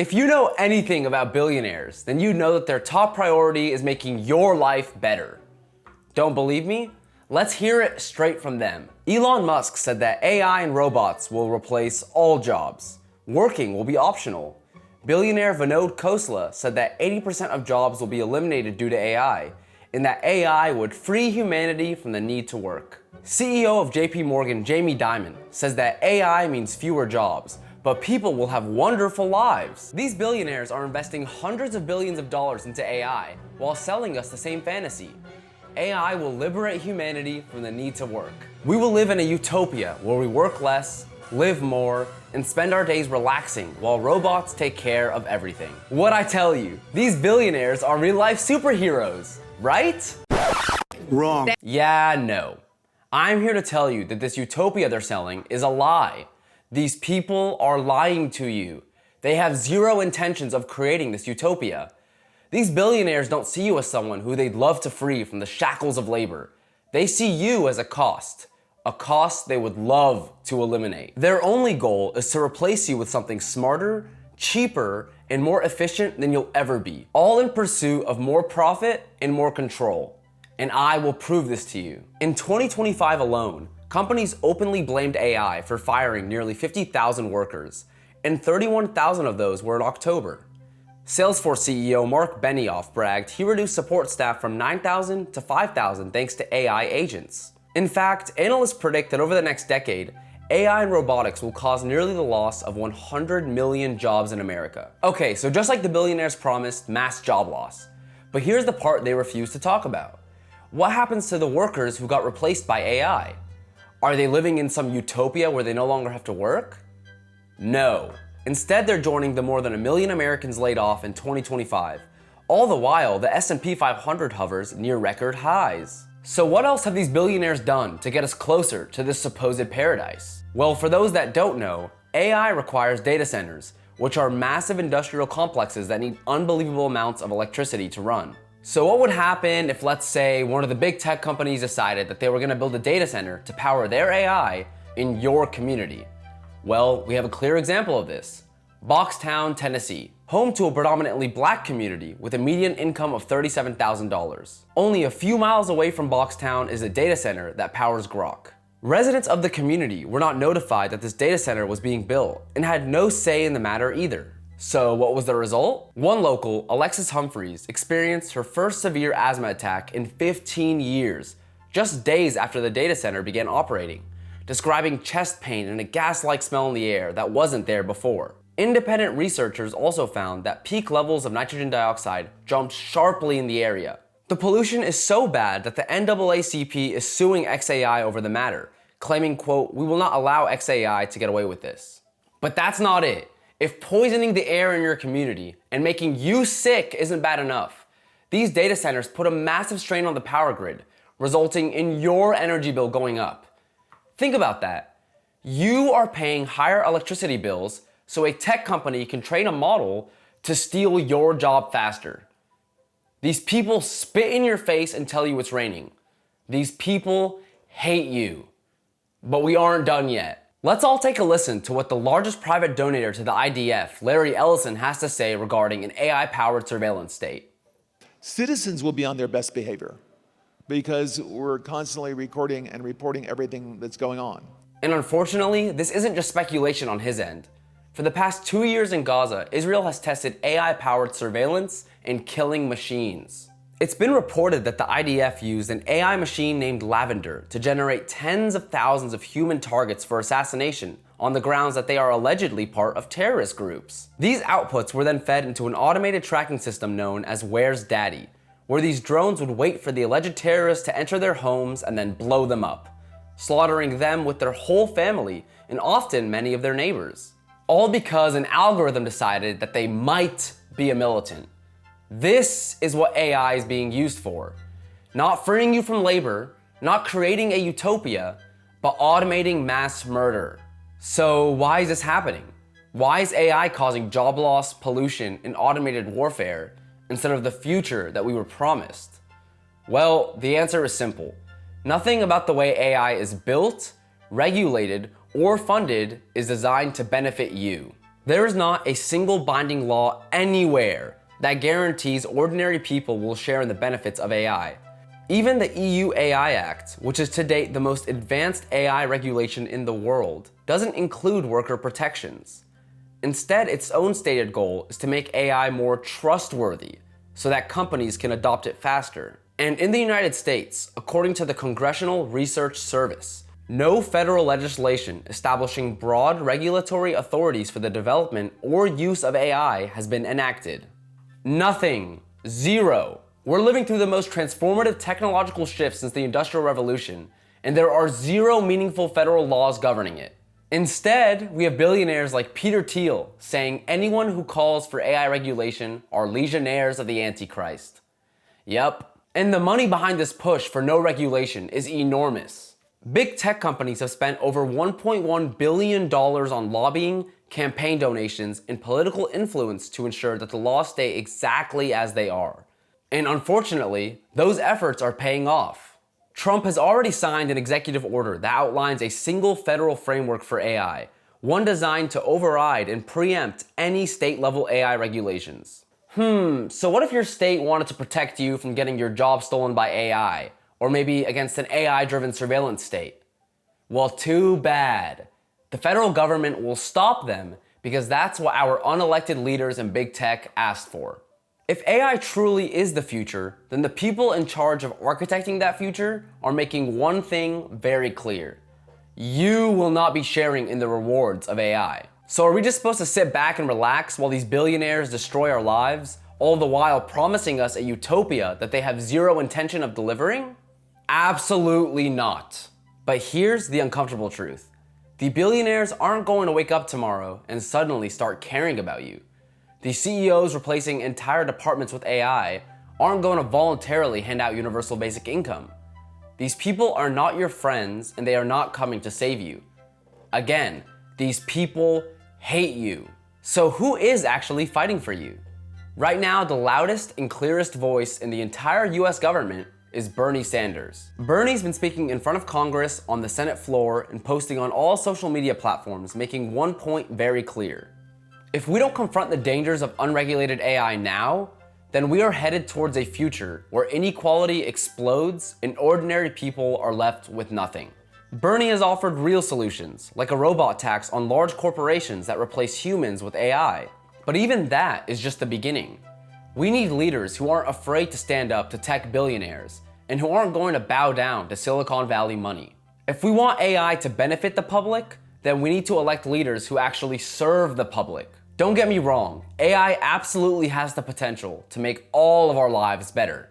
If you know anything about billionaires, then you know that their top priority is making your life better. Don't believe me? Let's hear it straight from them. Elon Musk said that AI and robots will replace all jobs. Working will be optional. Billionaire Vinod Khosla said that 80% of jobs will be eliminated due to AI, and that AI would free humanity from the need to work. CEO of JP Morgan, Jamie Dimon, says that AI means fewer jobs, but people will have wonderful lives. These billionaires are investing hundreds of billions of dollars into AI while selling us the same fantasy. AI will liberate humanity from the need to work. We will live in a utopia where we work less, live more, and spend our days relaxing while robots take care of everything. What'd I tell you? These billionaires are real-life superheroes, right? Wrong. Yeah, no. I'm here to tell you that this utopia they're selling is a lie. These people are lying to you. They have zero intentions of creating this utopia. These billionaires don't see you as someone who they'd love to free from the shackles of labor. They see you as a cost they would love to eliminate. Their only goal is to replace you with something smarter, cheaper, and more efficient than you'll ever be, all in pursuit of more profit and more control. And I will prove this to you. In 2025 alone, companies openly blamed AI for firing nearly 50,000 workers, and 31,000 of those were in October. Salesforce CEO Mark Benioff bragged he reduced support staff from 9,000 to 5,000 thanks to AI agents. In fact, analysts predict that over the next decade, AI and robotics will cause nearly the loss of 100 million jobs in America. Okay, so just like the billionaires promised mass job loss, but here's the part they refuse to talk about. What happens to the workers who got replaced by AI? Are they living in some utopia where they no longer have to work? No. Instead, they're joining the more than 1 million Americans laid off in 2025. All the while, the S&P 500 hovers near record highs. So what else have these billionaires done to get us closer to this supposed paradise? Well, for those that don't know, AI requires data centers, which are massive industrial complexes that need unbelievable amounts of electricity to run. So what would happen if, let's say, one of the big tech companies decided that they were gonna build a data center to power their AI in your community? Well, we have a clear example of this. Boxtown, Tennessee, home to a predominantly black community with a median income of $37,000. Only a few miles away from Boxtown is a data center that powers Grok. Residents of the community were not notified that this data center was being built and had no say in the matter either. So what was the result? One local, Alexis Humphreys, experienced her first severe asthma attack in 15 years, just days after the data center began operating, describing chest pain and a gas-like smell in the air that wasn't there before. Independent researchers also found that peak levels of nitrogen dioxide jumped sharply in the area. The pollution is so bad that the NAACP is suing XAI over the matter, claiming, quote, "We will not allow XAI to get away with this." But that's not it. If poisoning the air in your community and making you sick isn't bad enough, these data centers put a massive strain on the power grid, resulting in your energy bill going up. Think about that. You are paying higher electricity bills so a tech company can train a model to steal your job faster. These people spit in your face and tell you it's raining. These people hate you. But we aren't done yet. Let's all take a listen to what the largest private donator to the IDF, Larry Ellison, has to say regarding an AI-powered surveillance state. Citizens will be on their best behavior because we're constantly recording and reporting everything that's going on. And unfortunately, this isn't just speculation on his end. For the past 2 years in Gaza, Israel has tested AI-powered surveillance and killing machines. It's been reported that the IDF used an AI machine named Lavender to generate tens of thousands of human targets for assassination on the grounds that they are allegedly part of terrorist groups. These outputs were then fed into an automated tracking system known as Where's Daddy, where these drones would wait for the alleged terrorists to enter their homes and then blow them up, slaughtering them with their whole family and often many of their neighbors. All because an algorithm decided that they might be a militant. This is what AI is being used for. Not freeing you from labor, not creating a utopia, but automating mass murder. So why is this happening? Why is AI causing job loss, pollution, and automated warfare instead of the future that we were promised? Well, the answer is simple. Nothing about the way AI is built, regulated, or funded is designed to benefit you. There is not a single binding law anywhere that guarantees ordinary people will share in the benefits of AI. Even the EU AI Act, which is to date the most advanced AI regulation in the world, doesn't include worker protections. Instead, its own stated goal is to make AI more trustworthy so that companies can adopt it faster. And in the United States, according to the Congressional Research Service, no federal legislation establishing broad regulatory authorities for the development or use of AI has been enacted. Nothing. Zero. We're living through the most transformative technological shift since the Industrial Revolution, and there are zero meaningful federal laws governing it. Instead, we have billionaires like Peter Thiel saying anyone who calls for AI regulation are legionnaires of the Antichrist. Yep. And the money behind this push for no regulation is enormous. Big tech companies have spent over $1.1 billion on lobbying, campaign donations, and political influence to ensure that the laws stay exactly as they are. And unfortunately, those efforts are paying off. Trump has already signed an executive order that outlines a single federal framework for AI, one designed to override and preempt any state-level AI regulations. So what if your state wanted to protect you from getting your job stolen by AI? Or maybe against an AI-driven surveillance state? Well, too bad. The federal government will stop them because that's what our unelected leaders in big tech asked for. If AI truly is the future, then the people in charge of architecting that future are making one thing very clear. You will not be sharing in the rewards of AI. So are we just supposed to sit back and relax while these billionaires destroy our lives, all the while promising us a utopia that they have zero intention of delivering? Absolutely not. But here's the uncomfortable truth. The billionaires aren't going to wake up tomorrow and suddenly start caring about you. The CEOs replacing entire departments with AI aren't going to voluntarily hand out universal basic income. These people are not your friends and they are not coming to save you. Again, these people hate you. So who is actually fighting for you? Right now, the loudest and clearest voice in the entire US government is Bernie Sanders. Bernie's been speaking in front of Congress, on the Senate floor, and posting on all social media platforms, making one point very clear. If we don't confront the dangers of unregulated AI now, then we are headed towards a future where inequality explodes and ordinary people are left with nothing. Bernie has offered real solutions, like a robot tax on large corporations that replace humans with AI. But even that is just the beginning. We need leaders who aren't afraid to stand up to tech billionaires and who aren't going to bow down to Silicon Valley money. If we want AI to benefit the public, then we need to elect leaders who actually serve the public. Don't get me wrong, AI absolutely has the potential to make all of our lives better.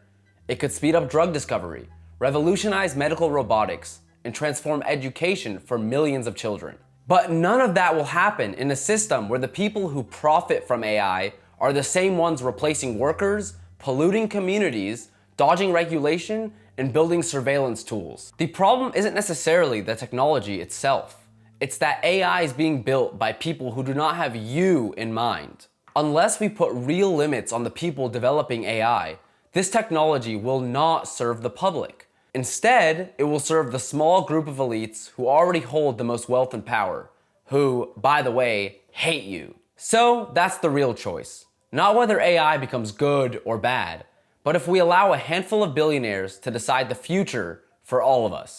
It could speed up drug discovery, revolutionize medical robotics, and transform education for millions of children. But none of that will happen in a system where the people who profit from AI are the same ones replacing workers, polluting communities, dodging regulation, and building surveillance tools. The problem isn't necessarily the technology itself. It's that AI is being built by people who do not have you in mind. Unless we put real limits on the people developing AI, this technology will not serve the public. Instead, it will serve the small group of elites who already hold the most wealth and power, who, by the way, hate you. So that's the real choice. Not whether AI becomes good or bad, but if we allow a handful of billionaires to decide the future for all of us.